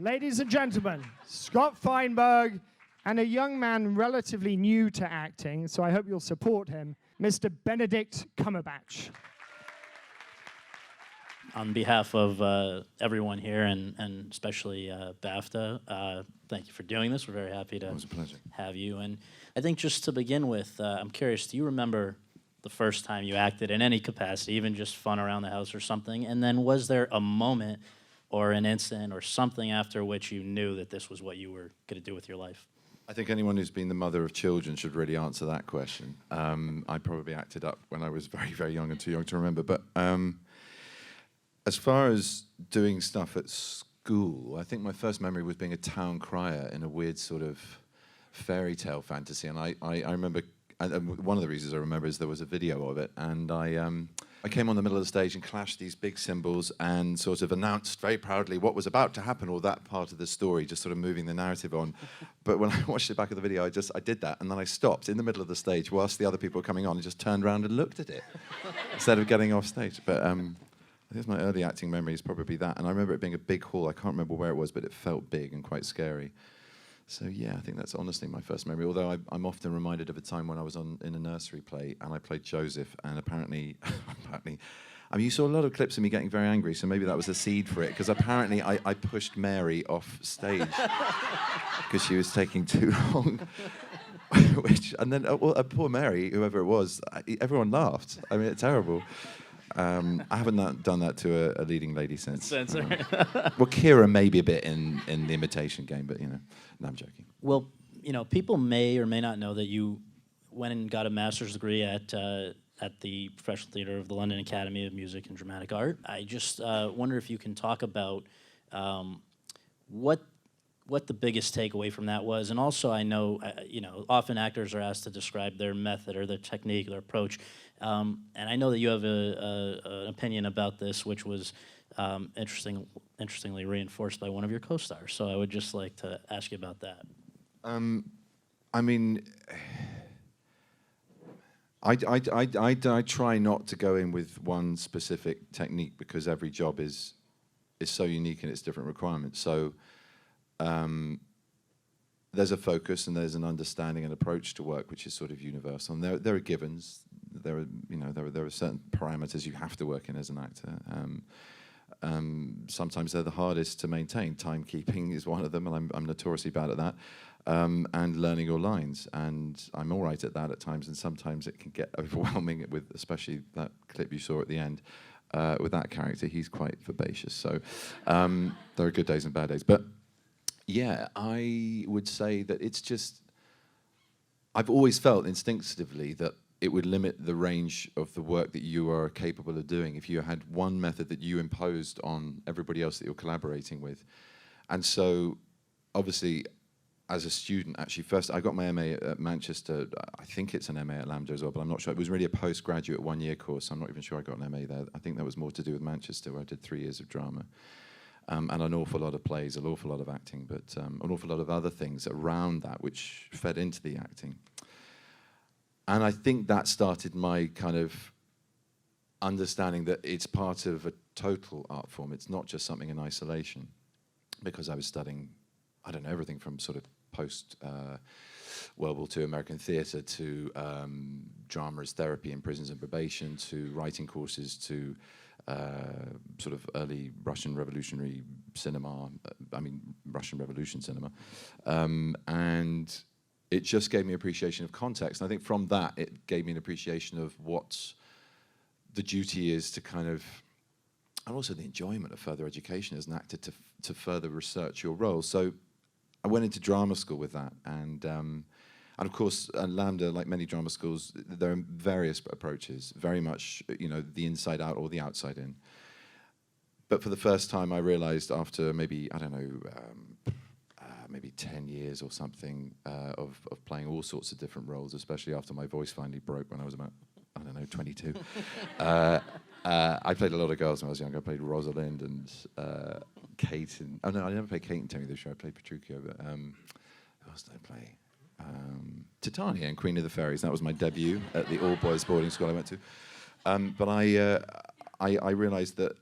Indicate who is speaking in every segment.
Speaker 1: Ladies and gentlemen, Scott Feinberg and a young man relatively new to acting, so I hope you'll support him, Mr. Benedict Cumberbatch.
Speaker 2: On behalf of everyone here, and especially BAFTA, thank you for doing this. We're very happy to have you. And I think just to begin with, I'm curious, do you remember the first time you acted in any capacity, even just fun around the house or something? And then was there a moment or an incident or something after which you knew that this was what you were going to do with your life?
Speaker 3: I think anyone who's been the mother of children should really answer that question. I probably acted up when I was very, very young and too young to remember. But as far as doing stuff at school, I think my first memory was being a town crier in a weird sort of fairy tale fantasy. And I remember, one of the reasons I remember is there was a video of it. And I came on the middle of the stage and clashed these big cymbals and sort of announced very proudly what was about to happen, or that part of the story, just sort of moving the narrative on. But when I watched it back of the video, I did that, and then I stopped in the middle of the stage whilst the other people were coming on and just turned around and looked at it instead of getting off stage. But I think my early acting memory is probably that. And I remember it being a big hall. I can't remember where it was, but it felt big and quite scary. So yeah, I think that's honestly my first memory. Although I'm often reminded of a time when I was in a nursery play and I played Joseph, and apparently, I mean, you saw a lot of clips of me getting very angry, so maybe that was a seed for it, because apparently I pushed Mary off stage because she was taking too long. And then poor Mary, whoever it was, everyone laughed. I mean, it's terrible. I haven't done that to a leading lady since. Well, Kira maybe a bit in The Imitation Game, but, you know, no, I'm joking.
Speaker 2: Well, you know, people may or may not know that you went and got a master's degree at the Professional Theatre of the London Academy of Music and Dramatic Art. I just wonder if you can talk about what the biggest takeaway from that was, and also I know, you know, often actors are asked to describe their method or their technique, their approach, and I know that you have an opinion about this, which was interestingly reinforced by one of your co-stars. So I would just like to ask you about that.
Speaker 3: I mean, I try not to go in with one specific technique, because every job is so unique in its different requirements. So there's a focus and there's an understanding and approach to work which is sort of universal. And there are givens. There are certain parameters you have to work in as an actor. Sometimes they're the hardest to maintain. Timekeeping is one of them, and I'm notoriously bad at that. And learning your lines, and I'm all right at that at times, and sometimes it can get overwhelming, with especially that clip you saw at the end with that character. He's quite vivacious, so there are good days and bad days. But yeah, I would say that it's just, I've always felt instinctively that it would limit the range of the work that you are capable of doing if you had one method that you imposed on everybody else that you're collaborating with. And so, obviously, as a student, actually, first I got my MA at Manchester. I think it's an MA at Lambda as well, but I'm not sure. It was really a postgraduate one-year course. I'm not even sure I got an MA there. I think that was more to do with Manchester, where I did 3 years of drama. And an awful lot of plays, an awful lot of acting, but an awful lot of other things around that which fed into the acting. And I think that started my kind of understanding that it's part of a total art form. It's not just something in isolation, because I was studying, I don't know, everything from sort of post-World War II American theatre to drama as therapy in prisons and probation, to writing courses, to sort of early Russian revolutionary cinema, Russian Revolution cinema. And it just gave me an appreciation of context. And I think from that, it gave me an appreciation of what the duty is to kind of, and also the enjoyment of further education as an actor to further research your role. So I went into drama school with that. And of course, at Lambda, like many drama schools, there are various approaches, very much, you know, the inside out or the outside in. But for the first time, I realized after maybe, I don't know, maybe 10 years or something of playing all sorts of different roles, especially after my voice finally broke when I was about, I don't know, 22. I played a lot of girls when I was younger. I played Rosalind and Kate. Oh no, I never played Kate in Tony the Show. I played Petruchio, but who else did I play? Titania in Queen of the Fairies. That was my debut at the all-boys boarding school I went to. But I realized that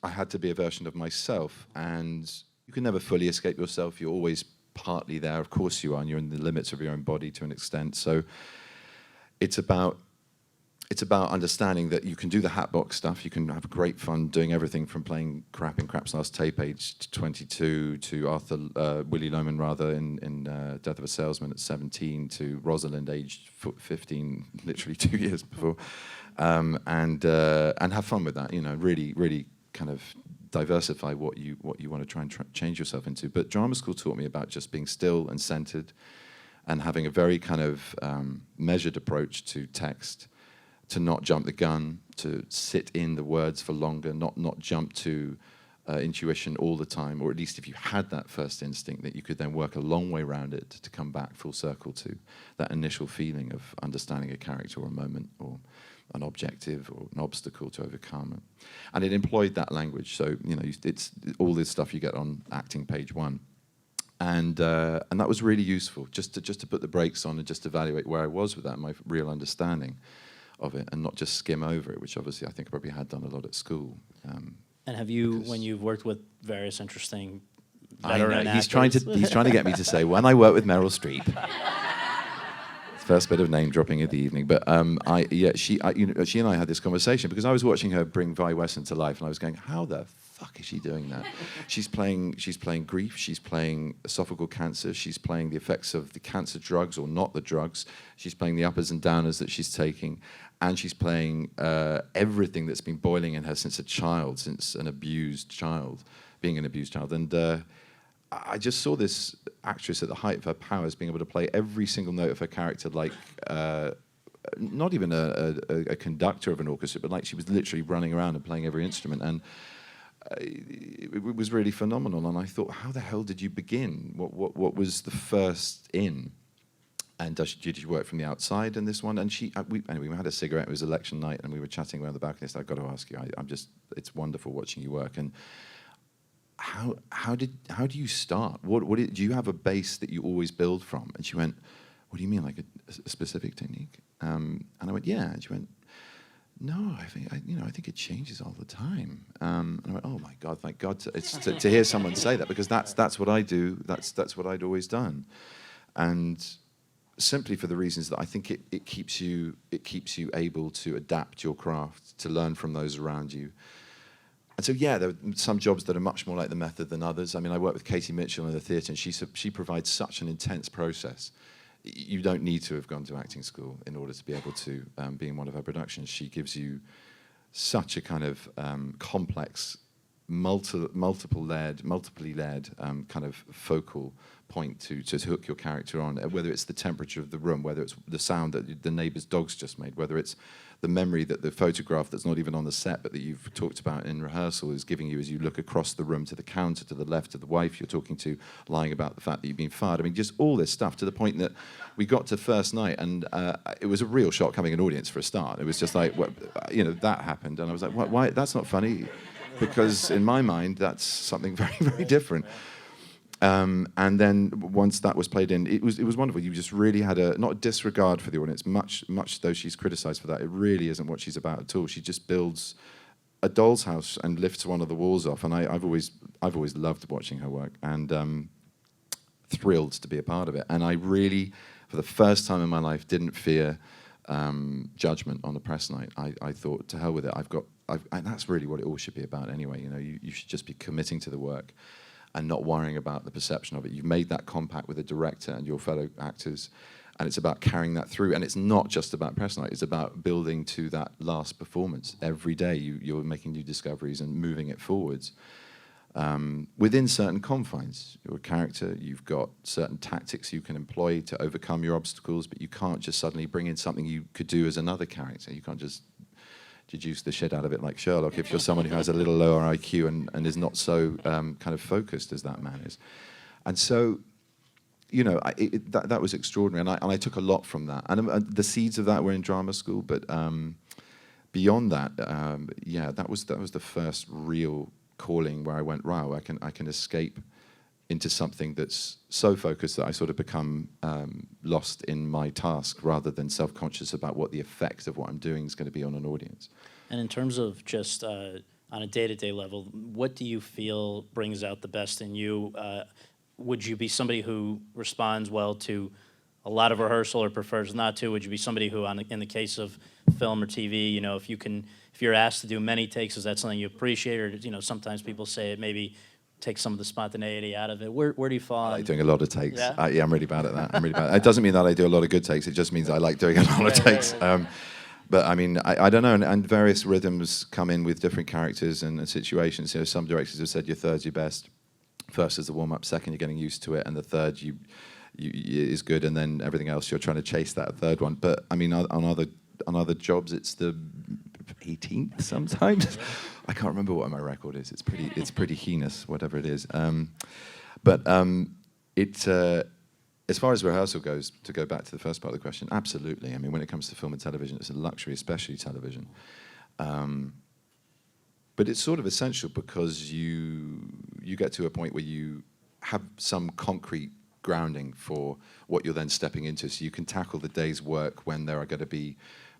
Speaker 3: I had to be a version of myself, and You can never fully escape yourself. You're always partly there. Of course you are, and you're in the limits of your own body to an extent. So it's about understanding that you can do the hatbox stuff. You can have great fun doing everything from playing crap in Crap's Last Tape, aged 22, to Willy Loman rather in Death of a Salesman at 17, to Rosalind, aged 15, literally 2 years before, and have fun with that. You know, really kind of diversify what you want to try and change yourself into. But drama school taught me about just being still and centered, and having a very kind of measured approach to text, to not jump the gun, to sit in the words for longer, not jump to intuition all the time, or at least if you had that first instinct, that you could then work a long way around it to come back full circle to that initial feeling of understanding a character or a moment or an objective or an obstacle to overcome. And it employed that language. So, you know, it's all this stuff you get on acting page 1. And that was really useful, just to put the brakes on and just evaluate where I was with that, my real understanding of it, and not just skim over it, which obviously I think I probably had done a lot at school.
Speaker 2: And have you, when you've worked with various interesting
Speaker 3: I know,
Speaker 2: veteran
Speaker 3: he's trying to get me to say, when I worked with Meryl Streep. First bit of name dropping of the evening, but she and I had this conversation because I was watching her bring Vi Wesson to life, and I was going, how the fuck is she doing that? She's playing grief, she's playing esophageal cancer, she's playing the effects of the cancer drugs or not the drugs, she's playing the uppers and downers that she's taking, and she's playing everything that's been boiling in her since a child, since an abused child, being an abused child. And I just saw this actress at the height of her powers being able to play every single note of her character like not even a conductor of an orchestra, but like she was literally running around and playing every instrument. And it was really phenomenal. And I thought, how the hell did you begin? What was the first in? And did you work from the outside in this one? And anyway, we had a cigarette. It was election night, and we were chatting around the balcony. So I've got to ask you. It's wonderful watching you work. And how do you start? Do you have a base that you always build from? And she went, what do you mean, like a specific technique? And I went, yeah. And she went, no, I think it changes all the time. And I went, oh my God, thank God to hear someone say that, because that's what I do. That's what I'd always done. And simply for the reasons that I think it keeps you able to adapt your craft, to learn from those around you. And so, yeah, there are some jobs that are much more like the method than others. I mean, I work with Katie Mitchell in the theatre, and she provides such an intense process. You don't need to have gone to acting school in order to be able to be in one of her productions. She gives you such a kind of complex, multiply led kind of focal point to hook your character on, whether it's the temperature of the room, whether it's the sound that the neighbour's dog's just made, whether it's the memory that the photograph that's not even on the set but that you've talked about in rehearsal is giving you as you look across the room to the counter to the left of the wife you're talking to, lying about the fact that you've been fired. I mean, just all this stuff, to the point that we got to first night, and it was a real shock having an audience for a start. It was just like, that happened, and I was like, why? That's not funny, because in my mind that's something very, very different. And then once that was played in, it was wonderful. You just really had not a disregard for the audience, much though she's criticised for that. It really isn't what she's about at all. She just builds a doll's house and lifts one of the walls off. And I've always loved watching her work, and thrilled to be a part of it. And I really, for the first time in my life, didn't fear judgment on the press night. I thought, to hell with it. And that's really what it all should be about anyway. You know, you should just be committing to the work and not worrying about the perception of it. You've made that compact with the director and your fellow actors, and it's about carrying that through. And it's not just about press night, it's about building to that last performance. Every day you're making new discoveries and moving it forwards within certain confines. You're a character, you've got certain tactics you can employ to overcome your obstacles, but you can't just suddenly bring in something you could do as another character. You can't just deduce the shit out of it like Sherlock if you're someone who has a little lower IQ and is not so kind of focused as that man is. And so, you know, that was extraordinary, and I took a lot from that. And the seeds of that were in drama school, but beyond that, that was the first real calling where I went, wow, I can escape into something that's so focused that I sort of become lost in my task rather than self-conscious about what the effect of what I'm doing is going to be on an audience.
Speaker 2: And in terms of just on a day-to-day level, what do you feel brings out the best in you? Would you be somebody who responds well to a lot of rehearsal or prefers not to? Would you be somebody who, in the case of film or TV, you know, if you're asked to do many takes, is that something you appreciate? Or, you know, sometimes people say it maybe takes some of the spontaneity out of it. Where do you fall?
Speaker 3: I like doing a lot of takes.
Speaker 2: Yeah?
Speaker 3: Yeah, I'm really bad at that. I'm really bad. It doesn't mean that I do a lot of good takes. It just means I like doing a lot of takes.
Speaker 2: Right.
Speaker 3: But I mean, I don't know, and various rhythms come in with different characters and situations. You know, some directors have said your third's your best. First is the warm-up, second you're getting used to it, and the third you is good, and then everything else you're trying to chase that third one. But I mean, on other jobs, it's the 18th sometimes. I can't remember what my record is. It's pretty heinous, whatever it is. As far as rehearsal goes, to go back to the first part of the question, absolutely. I mean, when it comes to film and television, it's a luxury, especially television. But it's sort of essential because you get to a point where you have some concrete grounding for what you're then stepping into, so you can tackle the day's work when there are going to be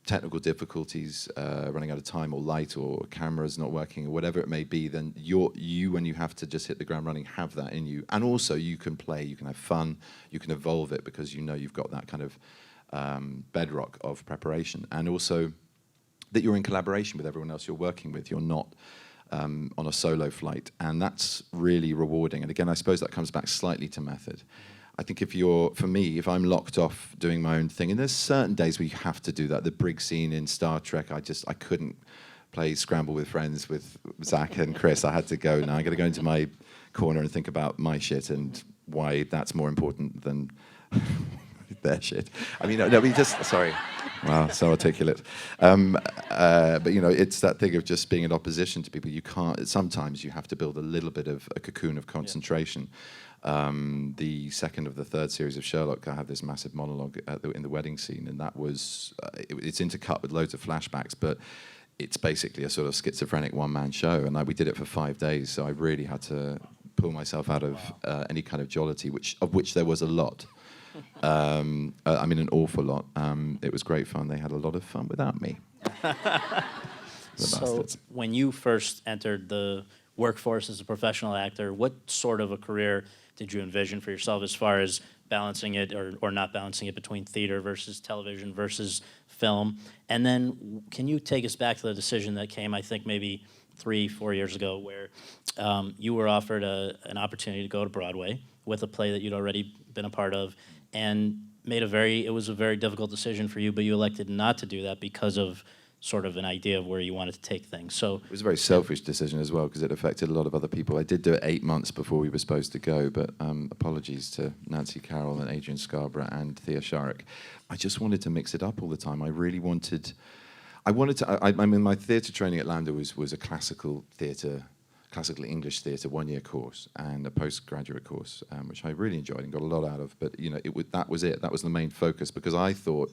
Speaker 3: technical difficulties, running out of time, or light, or cameras not working, or whatever it may be. Then when you have to just hit the ground running, have that in you, and also you can play, you can have fun, you can evolve it because you know you've got that kind of bedrock of preparation, and also that you're in collaboration with everyone else you're working with. You're not on a solo flight, and that's really rewarding. And again, I suppose that comes back slightly to method. I think for me, if I'm locked off doing my own thing, and there's certain days where you have to do that. The brig scene in Star Trek, I couldn't play Scramble with Friends with Zach and Chris. I had to go, now I'm going to go into my corner and think about my shit and why that's more important than their shit. I mean, no, we just, sorry. Wow, so articulate. But, you know, it's that thing of just being in opposition to people. You can't, sometimes you have to build a little bit of a cocoon of concentration. The second of the third series of Sherlock, I have this massive monologue in the wedding scene, and that was, it's intercut with loads of flashbacks, but it's basically a sort of schizophrenic one-man show, and we did it for 5 days, so I really had to pull myself out of any kind of jollity, of which there was a lot. I mean, an awful lot. It was great fun. They had a lot of fun without me.
Speaker 2: So
Speaker 3: bastards.
Speaker 2: when you first entered the workforce as a professional actor, what sort of a career did you envision for yourself as far as balancing it or not balancing it between theater versus television versus film? And then can you take us back to the decision that came, I think, maybe 3-4 years ago, where you were offered an opportunity to go to Broadway with a play that you'd already been a part of, and it was a very difficult decision for you, but you elected not to do that because of sort of an idea of where you wanted to take things. So
Speaker 3: it was a very selfish decision as well, because it affected a lot of other people. I did do it 8 months before we were supposed to go, but apologies to Nancy Carroll and Adrian Scarborough and Thea Sharrock. I just wanted to mix it up all the time. I mean, my theatre training at LAMDA was a classical English theatre 1-year course and a postgraduate course, which I really enjoyed and got a lot out of. But you know, that was it. That was the main focus, because I thought,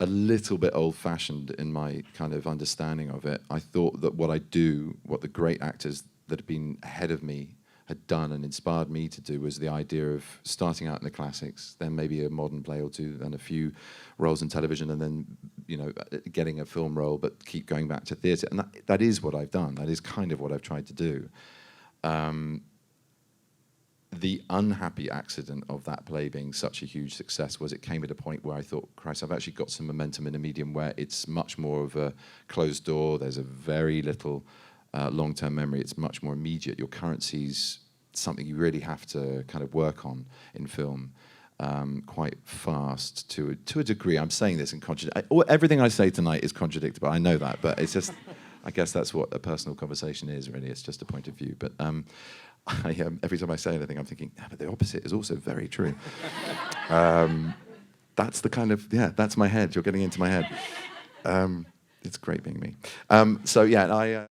Speaker 3: a little bit old-fashioned in my kind of understanding of it, I thought that what the great actors that had been ahead of me had done and inspired me to do, was the idea of starting out in the classics, then maybe a modern play or two, then a few roles in television, and then, you know, getting a film role, but keep going back to theatre. And that is what I've done. That is kind of what I've tried to do. The unhappy accident of that play being such a huge success was it came at a point where I thought, Christ, I've actually got some momentum in a medium where it's much more of a closed door. There's a very little long-term memory. It's much more immediate. Your currency's something you really have to kind of work on in film quite fast to a degree. I'm saying this in everything I say tonight is contradictory. I know that, but it's just, I guess that's what a personal conversation is, really. It's just a point of view. But every time I say anything, I'm thinking, but the opposite is also very true. That's the kind of, that's my head. You're getting into my head. It's great being me. So, yeah,